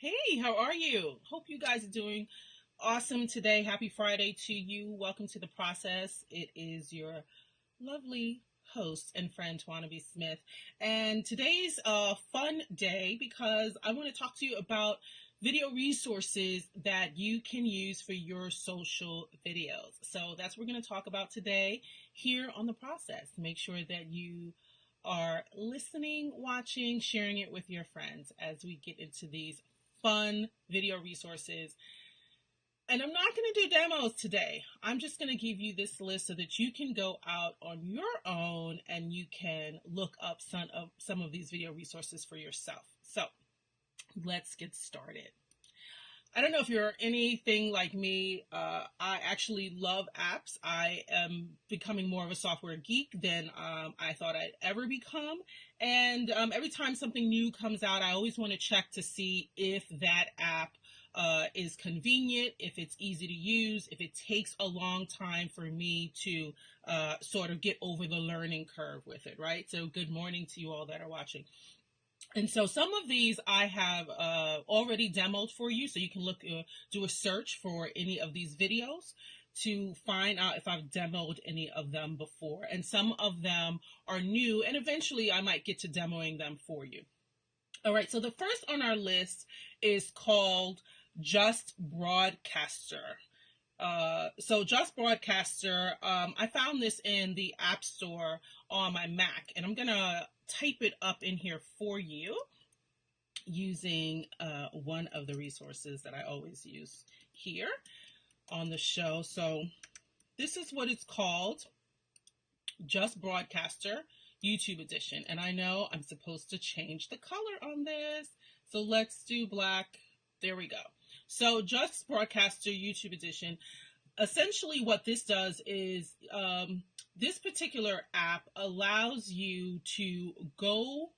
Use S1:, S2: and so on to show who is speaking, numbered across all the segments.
S1: Hey, how are you? Hope you guys are doing awesome today. Happy Friday to you. Welcome to the process. It is your lovely host and friend, Twana B. Smith. And today's a fun day because I want to talk to you about video resources that you can use for your social videos. So that's what we're going to talk about today here on the process. Make sure that you are listening, watching, sharing it with your friends as we get into these fun video resources. And I'm not going to do demos today. I'm just going to give you this list so that you can go out on your own and you can look up some of these video resources for yourself. So let's get started. I don't know if you're anything like me. I actually love apps. I am becoming more of a software geek than I thought I'd ever become. And every time something new comes out, I always want to check to see if that app is convenient, if it's easy to use, if it takes a long time for me to sort of get over the learning curve with it, right? So good morning to you all that are watching. And so some of these I have already demoed for you, so you can do a search for any of these videos to find out if I've demoed any of them before. And some of them are new, and eventually I might get to demoing them for you. All right, so the first on our list is called Just Broadcaster. So Just Broadcaster, I found this in the App Store on my Mac, and I'm gonna type it up in here for you using one of the resources that I always use here on the show. So this is what it's called, Just Broadcaster YouTube edition. And I know I'm supposed to change the color on this, so let's do black. There we go. So Just Broadcaster YouTube edition. Essentially what this does is this particular app allows you to go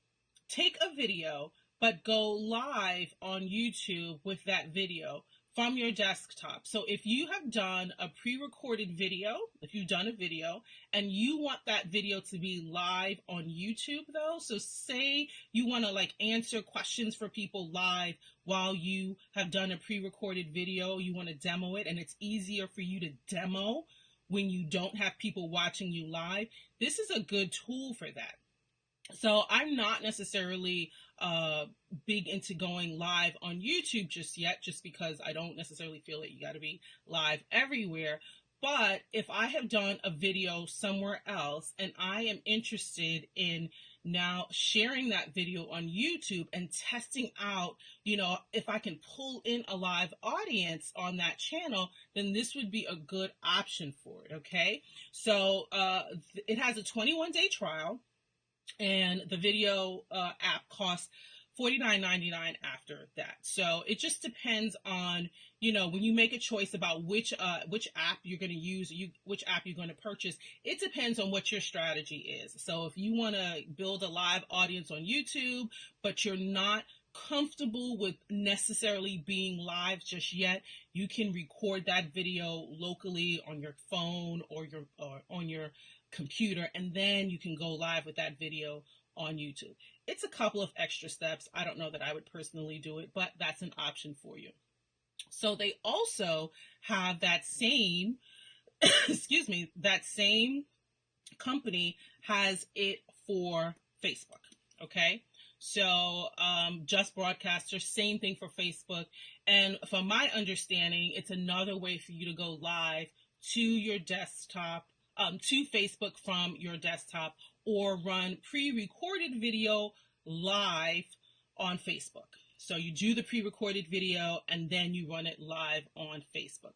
S1: take a video but go live on YouTube with that video from your desktop. So if you have done a pre-recorded video, if you've done a video and you want that video to be live on YouTube though, so say you want to like answer questions for people live while you have done a pre-recorded video, you want to demo it, and it's easier for you to demo when you don't have people watching you live, this is a good tool for that. So I'm not necessarily big into going live on YouTube just yet, just because I don't necessarily feel that you got to be live everywhere. But if I have done a video somewhere else and I am interested in now sharing that video on YouTube and testing out, if I can pull in a live audience on that channel, then this would be a good option for it. Okay. So it has a 21-day trial. And the video app costs $49.99 after that. So it just depends on, when you make a choice about which app you're going to use, which app you're going to purchase, it depends on what your strategy is. So if you want to build a live audience on YouTube, but you're not comfortable with necessarily being live just yet, you can record that video locally on your phone or on your computer, and then you can go live with that video on YouTube. It's a couple of extra steps. I don't know that I would personally do it, but that's an option for you. So they also have that same, excuse me, that same company has it for Facebook. Okay. So Just Broadcaster, same thing for Facebook. And from my understanding, it's another way for you to go live to your desktop, to Facebook from your desktop, or run pre-recorded video live on Facebook. So you do the pre-recorded video and then you run it live on Facebook.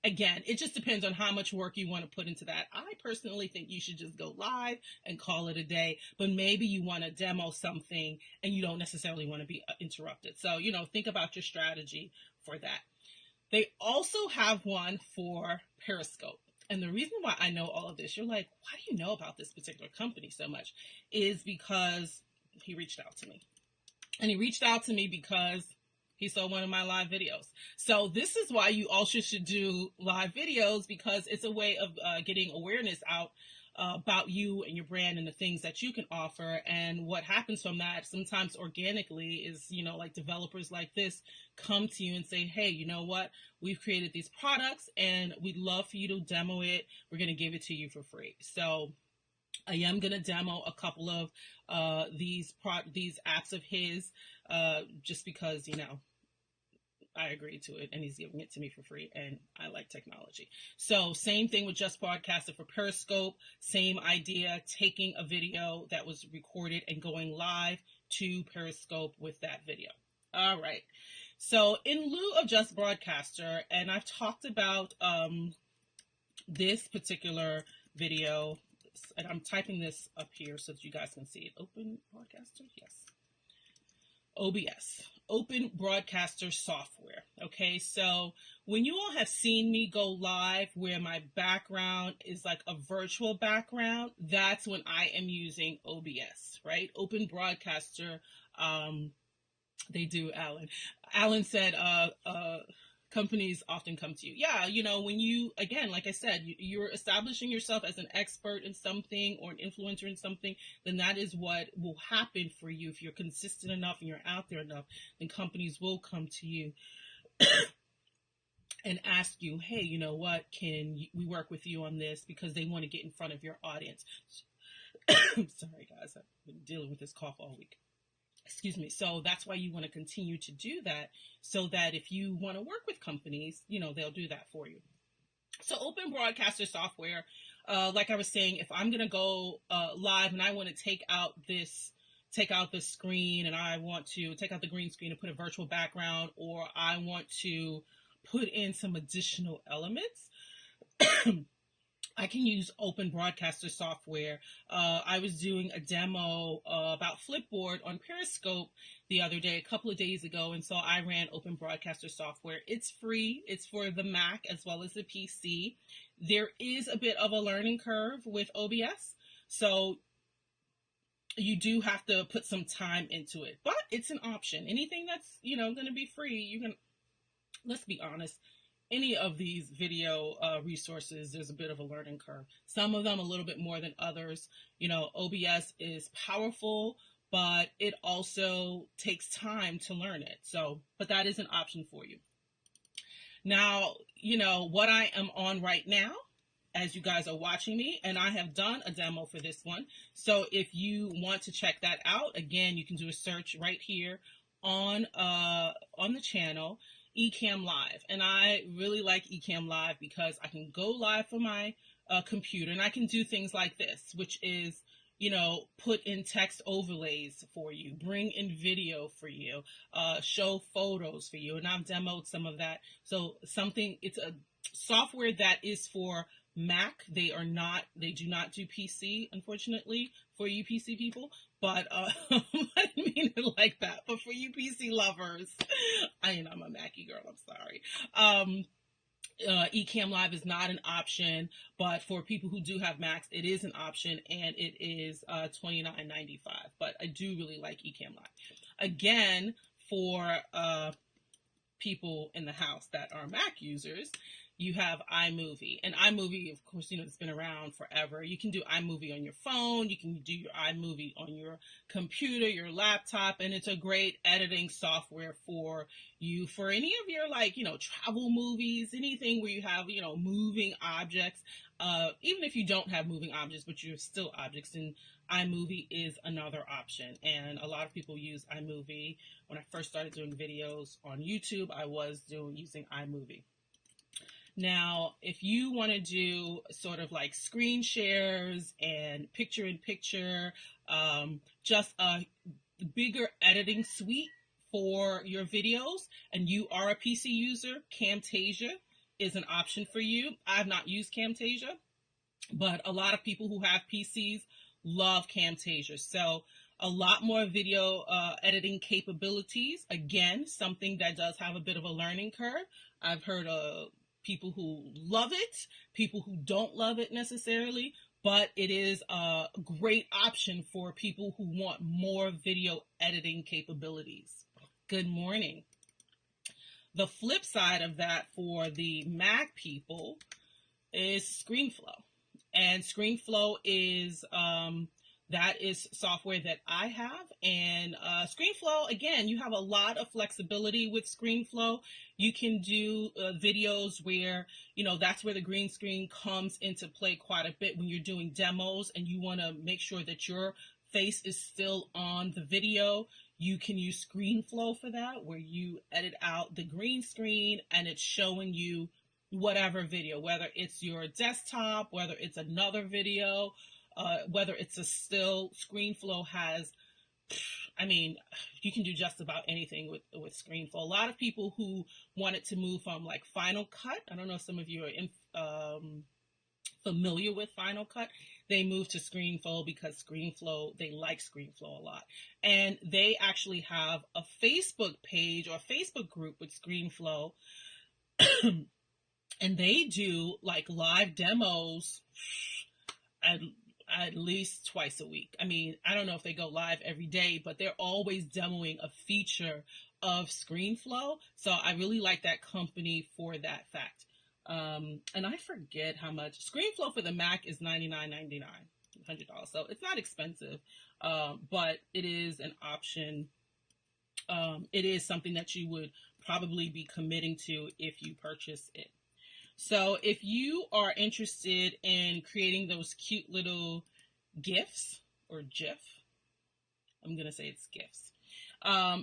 S1: Again, it just depends on how much work you want to put into that. I personally think you should just go live and call it a day, but maybe you want to demo something and you don't necessarily want to be interrupted. So, think about your strategy for that. They also have one for Periscope. And the reason why I know all of this, you're like, why do you know about this particular company so much? Is because he reached out to me. And he reached out to me because he saw one of my live videos. So this is why you also should do live videos, because it's a way of getting awareness out about you and your brand and the things that you can offer. And what happens from that sometimes organically is, like developers like this come to you and say, hey, you know what? We've created these products and we'd love for you to demo it. We're going to give it to you for free. So I am going to demo a couple of these apps of his just because, I agreed to it and he's giving it to me for free and I like technology. So same thing with Just Broadcaster for Periscope, same idea, taking a video that was recorded and going live to Periscope with that video. All right. So in lieu of Just Broadcaster, and I've talked about this particular video, and I'm typing this up here so that you guys can see it. Open Broadcaster, yes. OBS, Open Broadcaster Software. Okay, so when you all have seen me go live where my background is like a virtual background, that's when I am using OBS, right? Open Broadcaster, they do, Alan. Alan said, companies often come to you. Yeah, when you, again, like I said, you're establishing yourself as an expert in something or an influencer in something, then that is what will happen for you. If you're consistent enough and you're out there enough, then companies will come to you and ask you, hey, you know what, can we work with you on this? Because they want to get in front of your audience. Sorry, guys, I've been dealing with this cough all week. Excuse me. So that's why you want to continue to do that, so that if you want to work with companies, they'll do that for you. So Open Broadcaster Software, like I was saying, if I'm going to go live and I want to take out this screen and I want to take out the green screen and put a virtual background, or I want to put in some additional elements, I can use Open Broadcaster Software. I was doing a demo about Flipboard on Periscope the other day, a couple of days ago, and so I ran Open Broadcaster Software. It's free. It's for the Mac as well as the PC. There is a bit of a learning curve with OBS, so you do have to put some time into it, but it's an option. Anything that's, going to be free, you can, let's be honest, any of these video resources, there's a bit of a learning curve. Some of them a little bit more than others. OBS is powerful, but it also takes time to learn it. So, but that is an option for you. Now, what I am on right now, as you guys are watching me, and I have done a demo for this one. So if you want to check that out, again, you can do a search right here on the channel. Ecamm Live, and I really like Ecamm Live because I can go live from my computer and I can do things like this, which is, put in text overlays for you, bring in video for you, show photos for you, and I've demoed some of that. So it's a software that is for Mac. They do not do PC, unfortunately, for you PC people. But I didn't mean it like that. But for you PC lovers, I'm a Mackie girl. I'm sorry. Ecamm Live is not an option, but for people who do have Macs, it is an option, and it is $29.95. But I do really like Ecamm Live. Again, for people in the house that are Mac users, you have iMovie. And iMovie, of course, it's been around forever. You can do iMovie on your phone. You can do your iMovie on your computer, your laptop, and it's a great editing software for you for any of your, travel movies, anything where you have, moving objects. Even if you don't have moving objects, but you're still objects, and iMovie is another option. And a lot of people use iMovie. When I first started doing videos on YouTube, I was using iMovie. Now, if you want to do sort of like screen shares and picture-in-picture, just a bigger editing suite for your videos, and you are a PC user, Camtasia is an option for you. I've not used Camtasia, but a lot of people who have PCs love Camtasia. So a lot more video editing capabilities. Again, something that does have a bit of a learning curve. I've heard people who love it, people who don't love it necessarily, but it is a great option for people who want more video editing capabilities. Good morning. The flip side of that for the Mac people is ScreenFlow. And ScreenFlow is that is software that I have. And ScreenFlow, again, you have a lot of flexibility with ScreenFlow. You can do videos where, that's where the green screen comes into play quite a bit when you're doing demos and you want to make sure that your face is still on the video. You can use ScreenFlow for that, where you edit out the green screen and it's showing you whatever video, whether it's your desktop, whether it's another video, whether it's a still. ScreenFlow has, you can do just about anything with ScreenFlow. A lot of people who wanted to move from like Final Cut, I don't know if some of you are familiar with Final Cut, they moved to ScreenFlow because they like ScreenFlow a lot. And they actually have a Facebook page or a Facebook group with ScreenFlow. And they do like live demos at least twice a week. I don't know if they go live every day, but they're always demoing a feature of ScreenFlow. So I really like that company for that fact. And I forget how much. ScreenFlow for the Mac is $99.99, $100. So it's not expensive, but it is an option. It is something that you would probably be committing to if you purchase it. So if you are interested in creating those cute little GIFs or GIF, I'm going to say it's GIFs.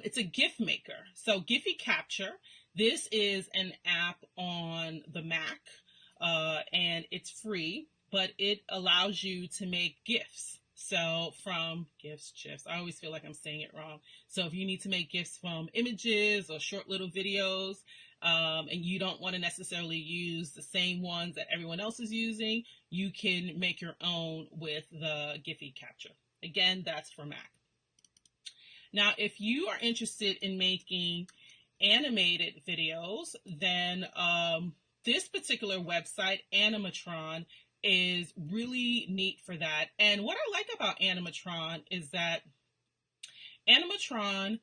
S1: It's a GIF maker. So Giphy Capture, this is an app on the Mac, and it's free, but it allows you to make GIFs. So from GIFs, I always feel like I'm saying it wrong. So if you need to make GIFs from images or short little videos, and you don't want to necessarily use the same ones that everyone else is using, you can make your own with the Giphy Capture. Again, that's for Mac. Now, if you are interested in making animated videos, then this particular website, Animatron, is really neat for that. And what I like about Animatron is that Animatron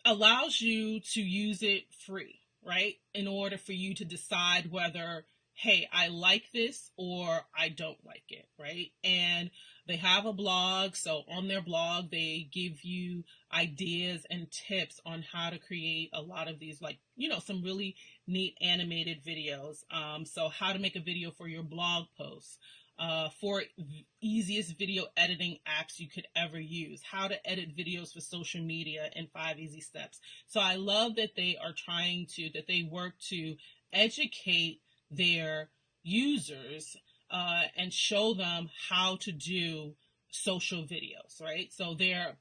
S1: allows you to use it free, right? In order for you to decide whether, hey, I like this or I don't like it, right? And they have a blog. So on their blog, they give you ideas and tips on how to create a lot of these, like, some really neat animated videos. So how to make a video for your blog posts, for easiest video editing apps you could ever use, how to edit videos for social media in 5 easy steps. So I love that they work to educate their users and show them how to do social videos, right? So their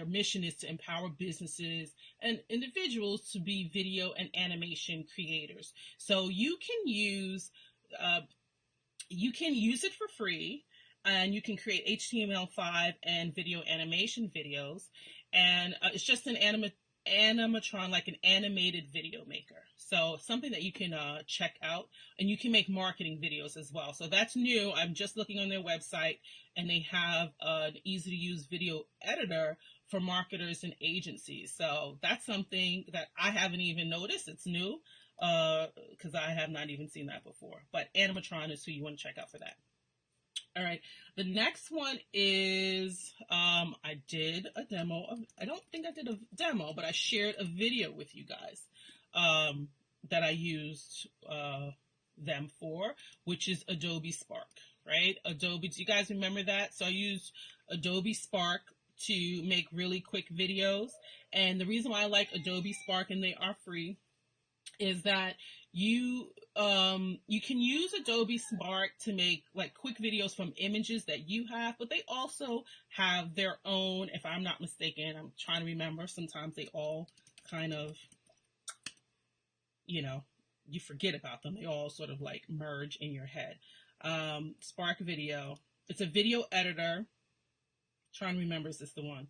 S1: mission is to empower businesses and individuals to be video and animation creators. So you can use it for free, and you can create HTML5 and video animation videos. And it's just an Animatron, like an animated video maker. So something that you can check out, and you can make marketing videos as well. So that's new. I'm just looking on their website, and they have an easy to use video editor for marketers and agencies. So that's something that I haven't even noticed. It's new, because I have not even seen that before. But Animatron is who you want to check out for that. All right, the next one is, I did a demo of, I don't think I did a demo, but I shared a video with you guys that I used them for, which is Adobe Spark, right? Adobe, do you guys remember that? So I used Adobe Spark to make really quick videos. And the reason why I like Adobe Spark, and they are free, is that you can use Adobe Spark to make like quick videos from images that you have, but they also have their own, if I'm not mistaken, I'm trying to remember, sometimes they all kind of, you forget about them. They all sort of like merge in your head. Spark Video, it's a video editor. Trying to remember, is this the one?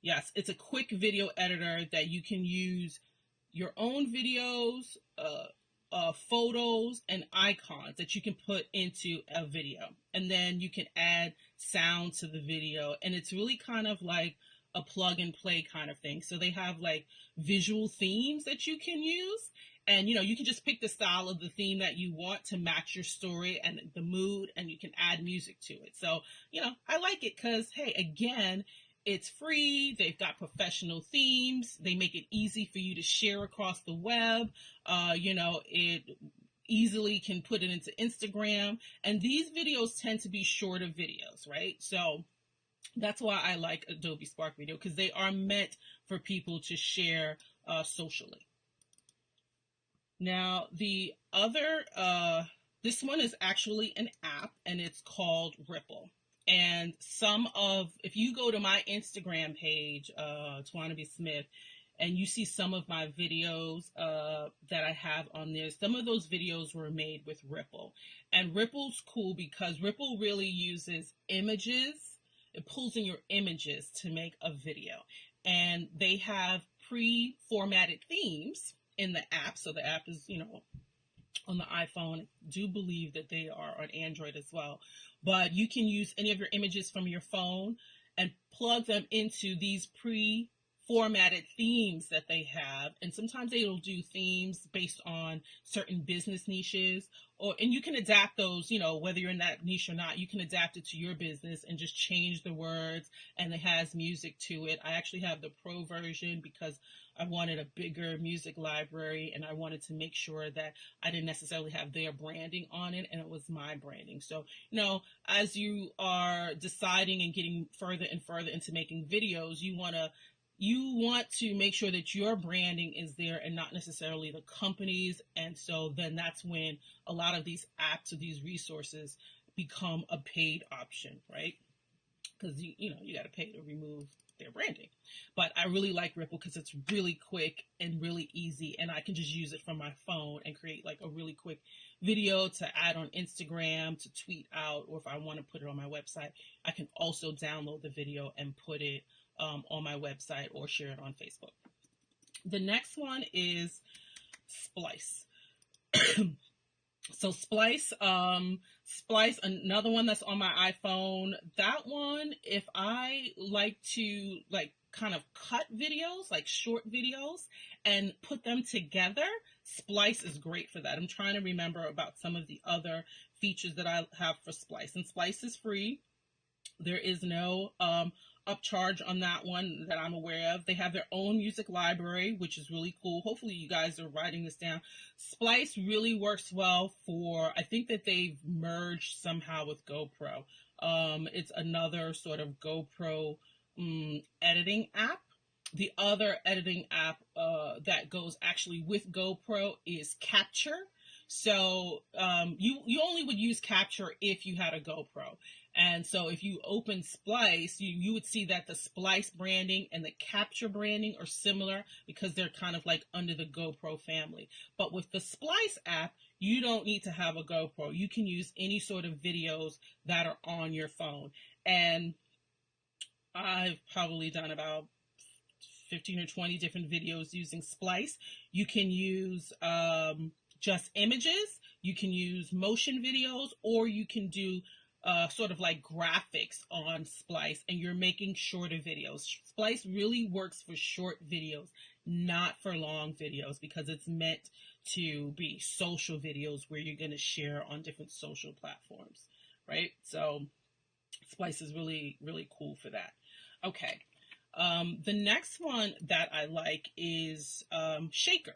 S1: Yes, it's a quick video editor that you can use your own videos, photos, and icons that you can put into a video. And then you can add sound to the video. And it's really kind of like a plug and play kind of thing. So they have like visual themes that you can use. And you can just pick the style of the theme that you want to match your story and the mood, and you can add music to it. So, I like it because, hey, again, it's free. They've got professional themes. They make it easy for you to share across the web. It easily can put it into Instagram. And these videos tend to be shorter videos, right? So that's why I like Adobe Spark Video, because they are meant for people to share socially. Now, the other, this one is actually an app, and it's called Ripple. And if you go to my Instagram page, Tawana B. Smith, and you see some of my videos that I have on there, some of those videos were made with Ripple. And Ripple's cool because Ripple really uses images. It pulls in your images to make a video. And they have pre-formatted themes in the app. So the app is, on the iPhone. I do believe that they are on Android as well. But you can use any of your images from your phone and plug them into these pre-formatted themes that they have. And sometimes they'll do themes based on certain business niches, and you can adapt those, whether you're in that niche or not, you can adapt it to your business and just change the words, and it has music to it. I actually have the pro version because I wanted a bigger music library, and I wanted to make sure that I didn't necessarily have their branding on it, and it was my branding. So, as you are deciding and getting further and further into making videos, you want to make sure that your branding is there and not necessarily the company's. And so then that's when a lot of these apps or these resources become a paid option, right? Because you got to pay to remove their branding. But I really like Ripple because it's really quick and really easy, and I can just use it from my phone and create like a really quick video to add on Instagram, to tweet out, or if I want to put it on my website, I can also download the video and put it on my website or share it on Facebook. The next one is Splice. So Splice, another one that's on my iPhone. That one, if I like to kind of cut videos, like short videos, and put them together, Splice is great for that. I'm trying to remember about some of the other features that I have for Splice. And Splice is free. There is no upcharge on that one that I'm aware of. They have their own music library, which is really cool. Hopefully you guys are writing this down. Splice really works well for, I think that they've merged somehow with GoPro. It's another sort of GoPro editing app. The other editing app that goes actually with GoPro is Capture. So you only would use Capture if you had a GoPro. And so if you open Splice, you would see that the Splice branding and the Capture branding are similar because they're kind of like under the GoPro family. But with the Splice app, you don't need to have a GoPro. You can use any sort of videos that are on your phone. And I've probably done about 15 or 20 different videos using Splice. You can use just images, you can use motion videos, or you can do sort of like graphics on Splice, and you're making shorter videos. Splice really works for short videos, not for long videos, because it's meant to be social videos where you're going to share on different social platforms, right? So Splice is really, really cool for that. Okay. The next one that I like is Shaker.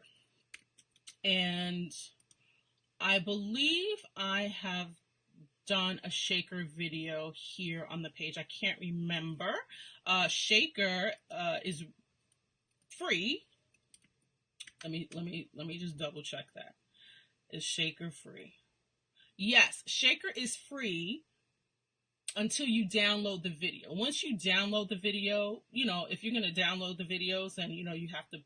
S1: And I believe I have done a Shaker video here on the page. I can't remember. Shaker is free. Let me just double check that. Is Shaker free? Yes, Shaker is free until you download the video. Once you download the video, if you're going to download the videos, then you have to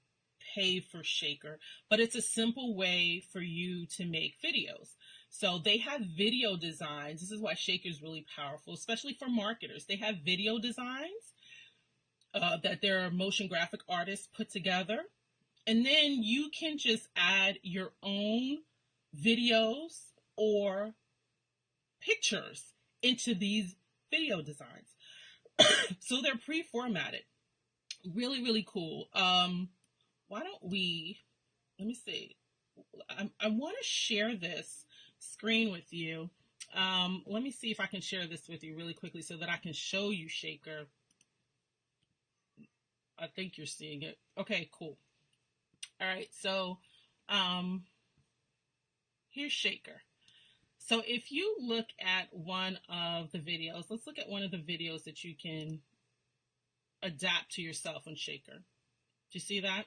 S1: pay for Shaker, but it's a simple way for you to make videos. So they have video designs. This is why Shaker is really powerful, especially for marketers. They have video designs that their motion graphic artists put together. And then you can just add your own videos or pictures into these video designs. So they're pre-formatted. Really, really cool. Why don't we, let me see. I want to share this screen with you. Let me see if I can share this with you really quickly so that I can show you Shaker. I think you're seeing it. Okay, cool. All right, so um, here's Shaker. So if you look at one of the videos, let's look at one of the videos that you can adapt to yourself on Shaker. Do you see that?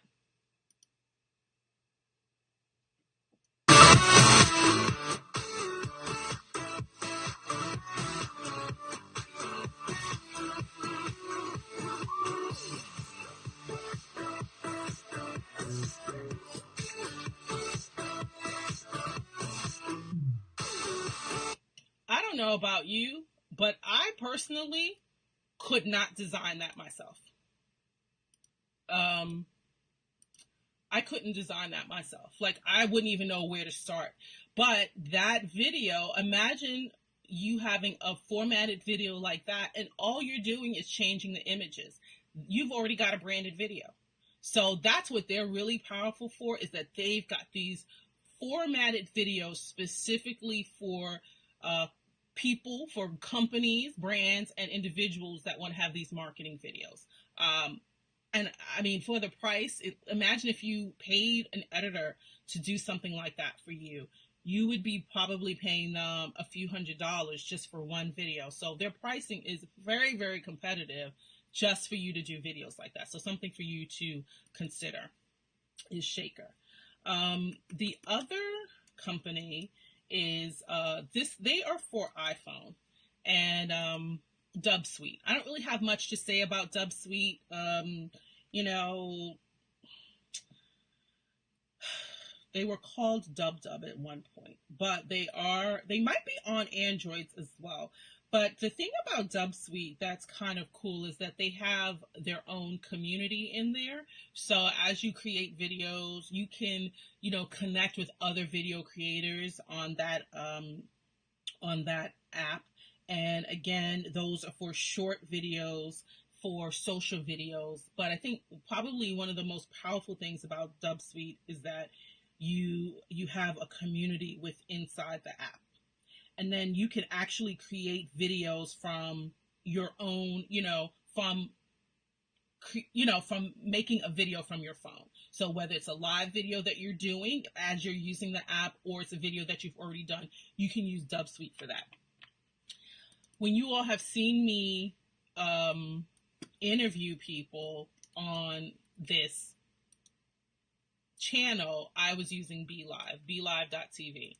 S1: I don't know about you, but I personally could not design that myself. Um, I couldn't design that myself. Like, I wouldn't even know where to start. But that video, imagine you having a formatted video like that, and all you're doing is changing the images. You've already got a branded video. So that's what they're really powerful for, is that they've got these formatted videos specifically for uh, people, for companies, brands, and individuals that want to have these marketing videos. And I mean, for the price, imagine if you paid an editor to do something like that for you. You would be probably paying them a few $100s just for one video. So their pricing is very, very competitive just for you to do videos like that. So something for you to consider is Shaker. The other company is this. They are for iPhone, and Dubsuite. I don't really have much to say about Dubsuite. You know, they were called DubDub at one point, but they might be on Androids as well. But the thing about Dubsuite that's kind of cool is that they have their own community in there. So as you create videos, you can, connect with other video creators on that app. And again, those are for short videos, for social videos. But I think probably one of the most powerful things about Dubsuite is that you have a community with inside the app, and then you can actually create videos from your own, from making a video from your phone. So whether it's a live video that you're doing as you're using the app, or it's a video that you've already done, you can use Dubsuite for that. When you all have seen me interview people on this channel, I was using BeLive, BeLive.tv.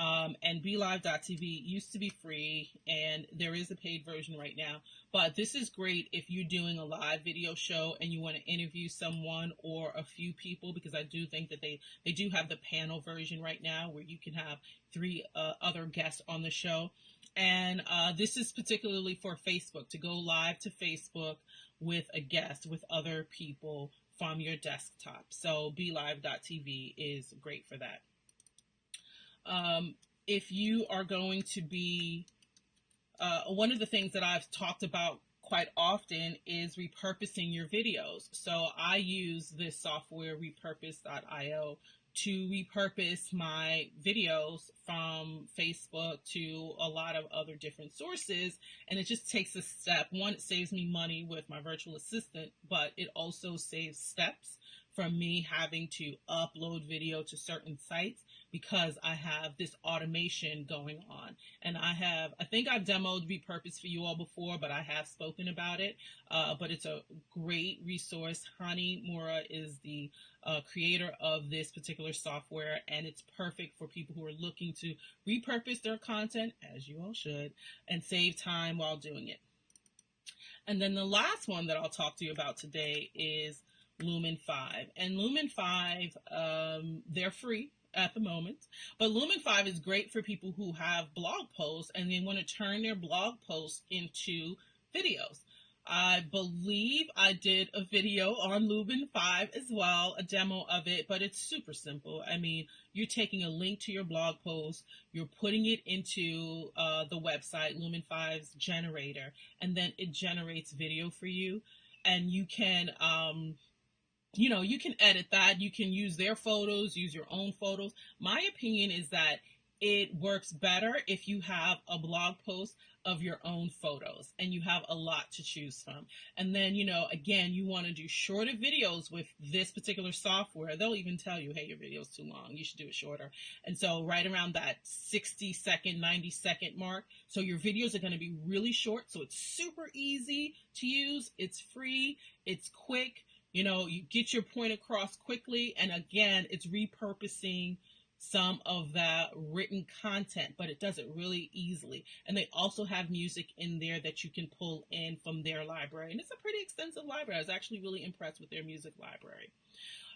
S1: And BeLive.tv used to be free, and there is a paid version right now. But this is great if you're doing a live video show and you want to interview someone or a few people, because I do think that they do have the panel version right now where you can have 3 other guests on the show. And this is particularly for Facebook, to go live to Facebook with a guest, with other people from your desktop. So BeLive.tv is great for that. If you are going to be, one of the things that I've talked about quite often is repurposing your videos. So I use this software, repurpose.io, to repurpose my videos from Facebook to a lot of other different sources. And it just takes a step. One, it saves me money with my virtual assistant, but it also saves steps from me having to upload video to certain sites, because I have this automation going on. And I think I've demoed Repurpose for you all before, but I have spoken about it. But it's a great resource. Hani Mura is the creator of this particular software, and it's perfect for people who are looking to repurpose their content, as you all should, and save time while doing it. And then the last one that I'll talk to you about today is Lumen 5. And Lumen 5, they're free at the moment, but Lumen 5 is great for people who have blog posts and they want to turn their blog posts into videos. I believe I did a video on Lumen 5 as well, a demo of it, but it's super simple. I mean, you're taking a link to your blog post, you're putting it into the website, Lumen 5's generator, and then it generates video for you. and you can, you can edit that. You can use their photos, use your own photos. My opinion is that it works better if you have a blog post of your own photos and you have a lot to choose from. And then, again, you want to do shorter videos with this particular software. They'll even tell you, hey, your video's too long. You should do it shorter. And so right around that 60-second, 90-second mark. So your videos are going to be really short. So it's super easy to use. It's free. It's quick. You get your point across quickly. And again, it's repurposing some of that written content, but it does it really easily. And they also have music in there that you can pull in from their library. And it's a pretty extensive library. I was actually really impressed with their music library.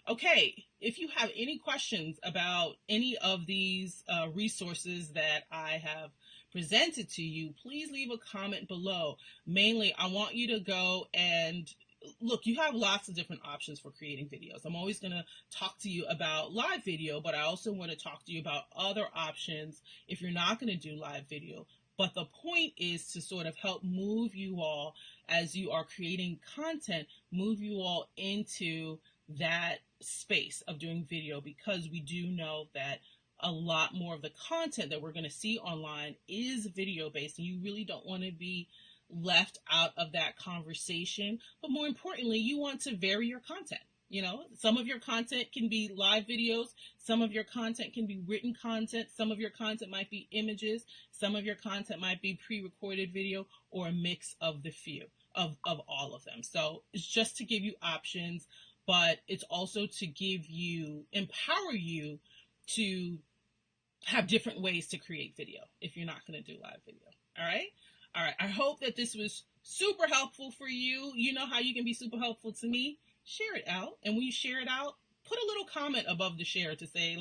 S1: Okay, if you have any questions about any of these resources that I have presented to you, please leave a comment below. Mainly, I want you to go and look, you have lots of different options for creating videos. I'm always going to talk to you about live video, but I also want to talk to you about other options if you're not going to do live video. But the point is to sort of help move you all as you are creating content, move you all into that space of doing video, because we do know that a lot more of the content that we're going to see online is video based, and you really don't want to be left out of that conversation. But more importantly, you want to vary your content. Some of your content can be live videos, some of your content can be written content, some of your content might be images, some of your content might be pre-recorded video, or a mix of the few of all of them. So it's just to give you options, but it's also to empower you to have different ways to create video if you're not going to do live video. All right. I hope that this was super helpful for you. You know how you can be super helpful to me. Share it out. And when you share it out, put a little comment above the share to say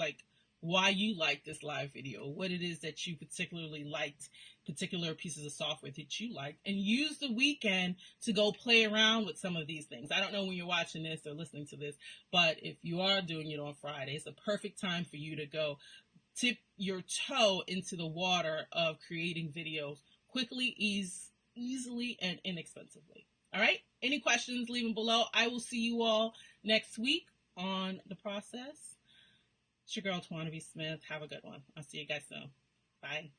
S1: why you like this live video, what it is that you particularly liked, particular pieces of software that you liked, and use the weekend to go play around with some of these things. I don't know when you're watching this or listening to this, but if you are doing it on Friday, it's a perfect time for you to go tip your toe into the water of creating videos quickly, easily, and inexpensively. All right? Any questions, leave them below. I will see you all next week on The Process. It's your girl, Twana B. Smith. Have a good one. I'll see you guys soon. Bye.